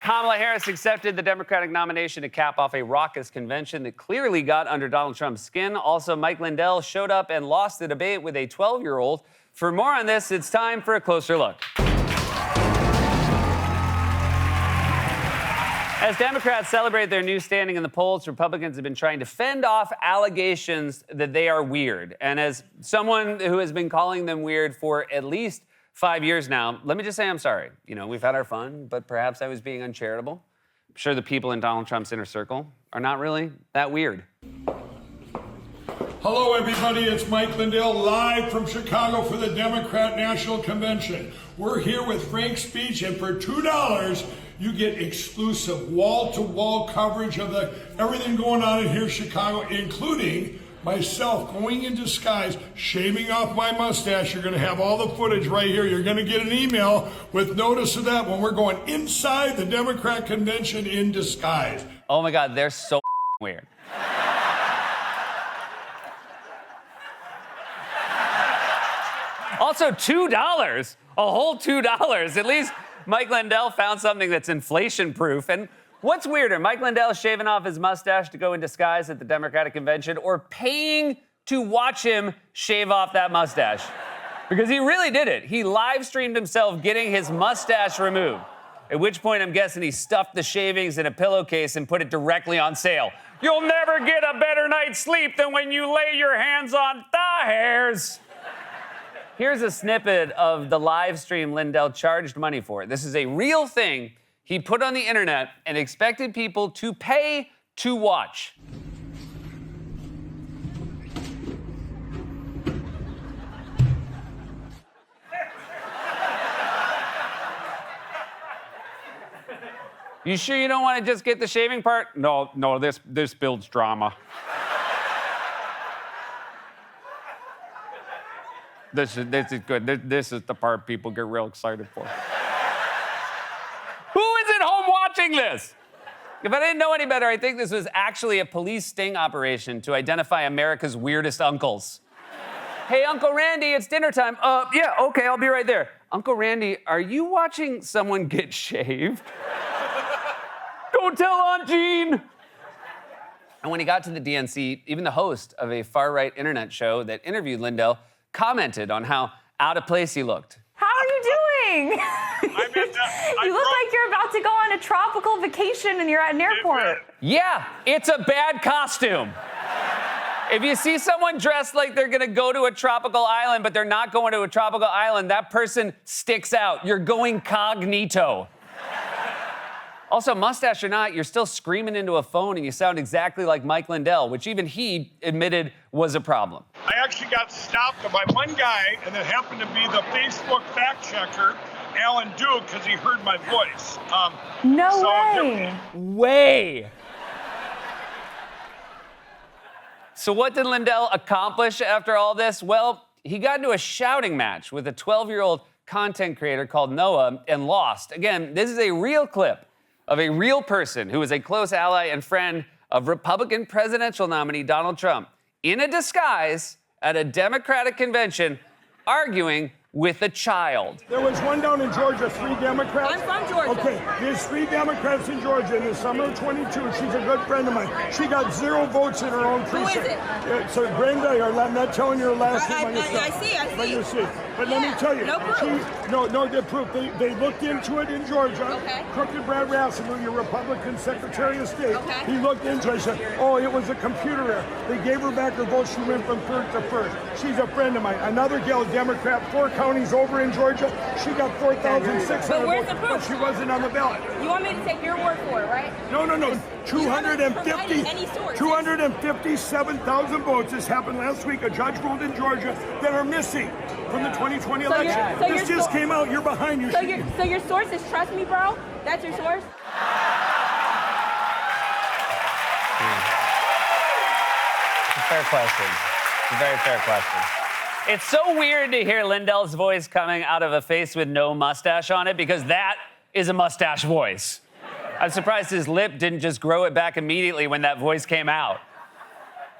Kamala Harris accepted the Democratic nomination to cap off a raucous convention that clearly got under Donald Trump's skin. Also, Mike Lindell showed up and lost the debate with a 12-year-old. For more on this, it's time for a closer look. As Democrats celebrate their new standing in the polls, Republicans have been trying to fend off allegations that they are weird. And as someone who has been calling them weird for at least 5 years now, let me just say I'm sorry. You know, we've had our fun, but perhaps I was being uncharitable. I'm sure the people in Donald Trump's inner circle are not really that weird. Hello, everybody. It's Mike Lindell live from Chicago for the Democrat National Convention. We're here with Frank Speech, and for $2, you get exclusive wall-to-wall coverage of everything going on in here, Chicago, including myself going in disguise, shaving off my mustache. You're going to have all the footage right here. You're going to get an email with notice of that when we're going inside the Democrat convention in disguise. Oh my God, they're so weird. Also, $2, a whole $2. At least Mike Lindell found something that's inflation-proof. And what's weirder, Mike Lindell shaving off his mustache to go in disguise at the Democratic convention, or paying to watch him shave off that mustache? Because he really did it. He live-streamed himself getting his mustache removed, at which point I'm guessing he stuffed the shavings in a pillowcase and put it directly on sale. You'll never get a better night's sleep than when you lay your hands on thigh hairs. Here's a snippet of the live stream Lindell charged money for. This is a real thing he put on the internet and expected people to pay to watch. You sure you don't want to just get the shaving part? No, this builds drama. This is good. This is the part people get real excited for. Who is at home watching this? If I didn't know any better, I think this was actually a police sting operation to identify America's weirdest uncles. Hey, Uncle Randy, it's dinner time. Yeah, okay, I'll be right there. Uncle Randy, are you watching someone get shaved? Go tell Aunt Jean. And when he got to the DNC, even the host of a far-right internet show that interviewed Lindell commented on how out of place he looked. How are you doing? You look like you're about to go on a tropical vacation and you're at an airport. Yeah, it's a bad costume. If you see someone dressed like they're gonna go to a tropical island, but they're not going to a tropical island, that person sticks out. You're going cognito. Also, mustache or not, you're still screaming into a phone and you sound exactly like Mike Lindell, which even he admitted was a problem. I actually got stopped by one guy, and it happened to be the Facebook fact checker, Alan Duke, because he heard my voice. Way. So what did Lindell accomplish after all this? Well, he got into a shouting match with a 12-year-old content creator called Noah and lost. Again, this is a real clip of a real person who is a close ally and friend of Republican presidential nominee Donald Trump in a disguise at a Democratic convention arguing with a child. There was one down in Georgia, 3 Democrats. I'm from Georgia. Okay, there's 3 Democrats in Georgia in the summer of 22. She's a good friend of mine. She got 0 votes in her own precinct. Who is it? So Brenda, I'm not telling you her last name on your stuff. I see. But you see. But let me tell you. No proof. No proof. They looked into it in Georgia. Okay. Crooked Brad Rasmussen, your Republican Secretary of State, Okay. he looked into it and said, oh, it was a computer error. They gave her back her vote. She went from 3rd to 1st. She's a friend of mine. Another gal, Democrat, 4 counties over in Georgia. She got 4,600 But where's votes, the proof? but she wasn't on the ballot. You want me to take your word for it, right? No. Provided any source. 257,000 votes. This happened last week. A judge ruled in Georgia that are missing from the 2020 election. This just came out. You're behind. So your source is trust me, bro? That's your source? It's a fair question. It's a very fair question. It's so weird to hear Lindell's voice coming out of a face with no mustache on it, because that is a mustache voice. I'm surprised his lip didn't just grow it back immediately when that voice came out.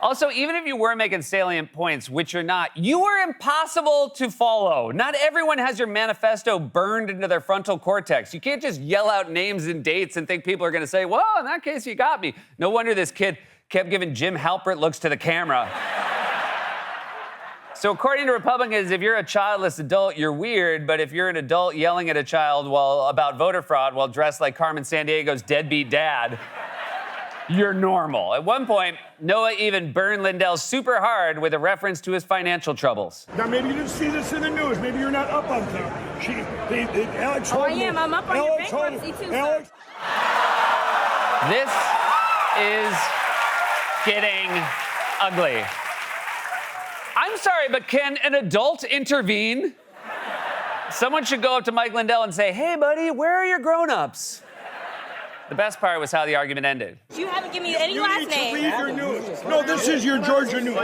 Also, even if you were making salient points, which you're not, you were impossible to follow. Not everyone has your manifesto burned into their frontal cortex. You can't just yell out names and dates and think people are going to say, well, in that case, you got me. No wonder this kid kept giving Jim Halpert looks to the camera. So according to Republicans, if you're a childless adult, you're weird. But if you're an adult yelling at a child about voter fraud while dressed like Carmen Sandiego's deadbeat dad, you're normal. At one point, Noah even burned Lindell super hard with a reference to his financial troubles. Now, maybe you didn't see this in the news. Maybe you're not up on them. Alex Oh, I am. I'm up on your bankruptcy, too, sir. This is getting ugly. I'm sorry, but can an adult intervene? Someone should go up to Mike Lindell and say, hey, buddy, where are your grown-ups? The best part was how the argument ended. You haven't given me any last name. You need to read your news. No, this is your Georgia news.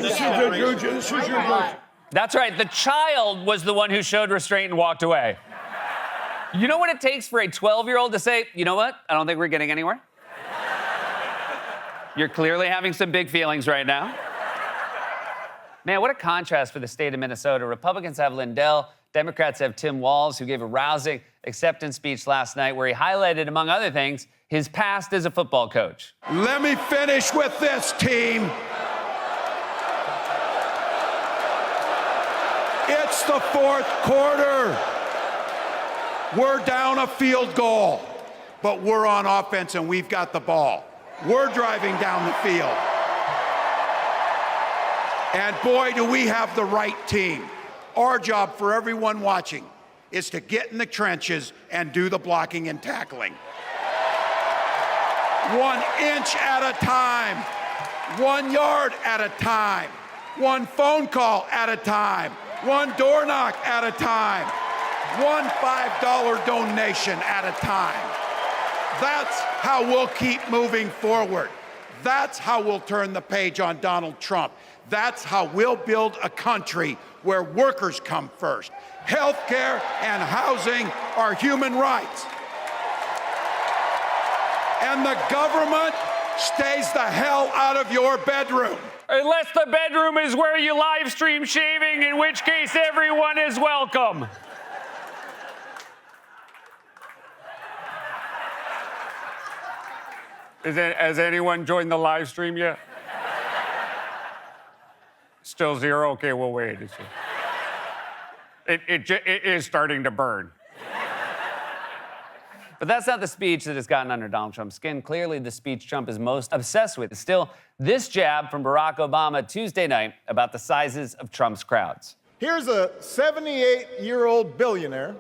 This is your Georgia. That's right. The child was the one who showed restraint and walked away. You know what it takes for a 12-year-old to say, you know what? I don't think we're getting anywhere. You're clearly having some big feelings right now. Man, what a contrast for the state of Minnesota. Republicans have Lindell. Democrats have Tim Walz, who gave a rousing acceptance speech last night where he highlighted, among other things, his past as a football coach. Let me finish with this, team. It's the fourth quarter. We're down a field goal, but we're on offense and we've got the ball. We're driving down the field. And boy, do we have the right team. Our job for everyone watching is to get in the trenches and do the blocking and tackling. 1 inch at a time, 1 yard at a time, 1 phone call at a time, 1 door knock at a time, 1 $5 donation at a time. That's how we'll keep moving forward. That's how we'll turn the page on Donald Trump. That's how we'll build a country where workers come first. Healthcare and housing are human rights. And the government stays the hell out of your bedroom. Unless the bedroom is where you live stream shaving, in which case everyone is welcome. Has anyone joined the live stream yet? Still zero? Okay, we'll wait. It is starting to burn. But that's not the speech that has gotten under Donald Trump's skin. Clearly, the speech Trump is most obsessed with is still this jab from Barack Obama Tuesday night about the sizes of Trump's crowds. Here's a 78-year-old billionaire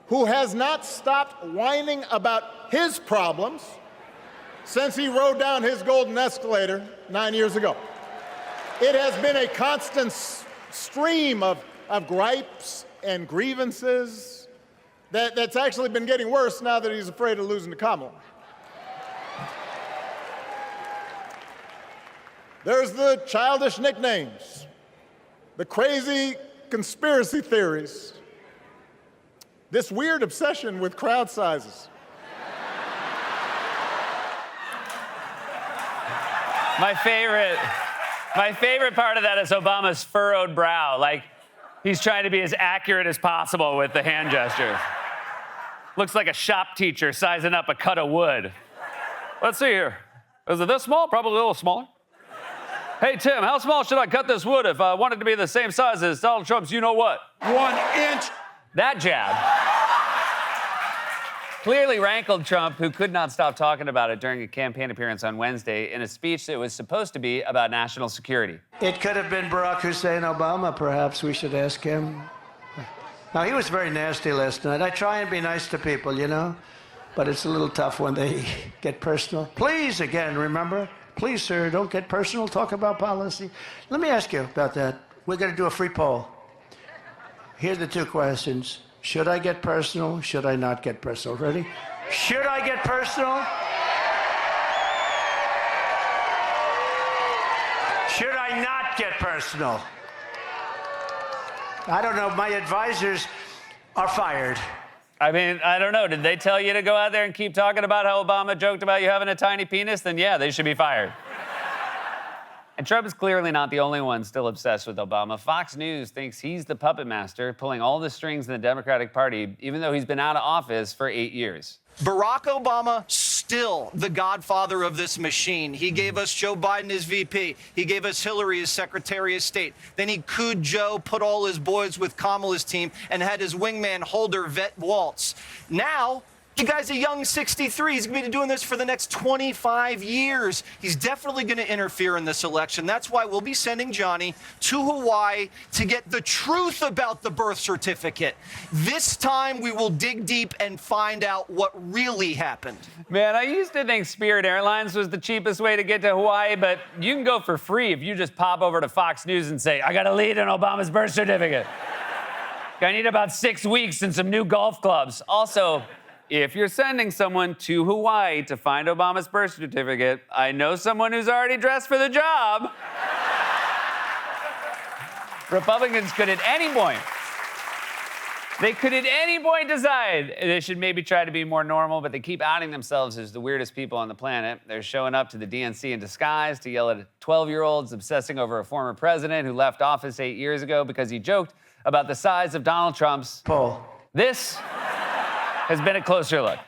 who has not stopped whining about his problems since he rode down his golden escalator 9 years ago. It has been a constant stream of gripes and grievances that's actually been getting worse now that he's afraid of losing to Kamala. There's the childish nicknames, the crazy conspiracy theories, this weird obsession with crowd sizes. My favorite part of that is Obama's furrowed brow. Like, he's trying to be as accurate as possible with the hand gesture. Looks like a shop teacher sizing up a cut of wood. Let's see here. Is it this small? Probably a little smaller. Hey, Tim, how small should I cut this wood if I wanted to be the same size as Donald Trump's you-know-what? 1 inch. That jab clearly rankled Trump, who could not stop talking about it during a campaign appearance on Wednesday in a speech that was supposed to be about national security. It could have been Barack Hussein Obama, perhaps. We should ask him. Now, he was very nasty last night. I try and be nice to people, you know, but it's a little tough when they get personal. Please, again, remember, please, sir, don't get personal. Talk about policy. Let me ask you about that. We're going to do a free poll. Here are the 2 questions. Should I get personal? Should I not get personal? Ready? Should I get personal? Should I not get personal? I don't know. My advisors are fired. I mean, I don't know. Did they tell you to go out there and keep talking about how Obama joked about you having a tiny penis? Then yeah, they should be fired. And Trump is clearly not the only one still obsessed with Obama. Fox News thinks he's the puppet master, pulling all the strings in the Democratic Party, even though he's been out of office for 8 years. Barack Obama, still the godfather of this machine. He gave us Joe Biden as VP. He gave us Hillary as Secretary of State. Then he cooed Joe, put all his boys with Kamala's team, and had his wingman Holder vet Waltz. Now, the guy's a young 63. He's going to be doing this for the next 25 years. He's definitely going to interfere in this election. That's why we'll be sending Johnny to Hawaii to get the truth about the birth certificate. This time, we will dig deep and find out what really happened. Man, I used to think Spirit Airlines was the cheapest way to get to Hawaii, but you can go for free if you just pop over to Fox News and say, I got a lead on Obama's birth certificate. I need about 6 weeks and some new golf clubs. Also, if you're sending someone to Hawaii to find Obama's birth certificate, I know someone who's already dressed for the job. Republicans could at any point, decide they should maybe try to be more normal, but they keep outing themselves as the weirdest people on the planet. They're showing up to the DNC in disguise to yell at 12-year-olds obsessing over a former president who left office 8 years ago because he joked about the size of Donald Trump's Poll. This has been a closer look.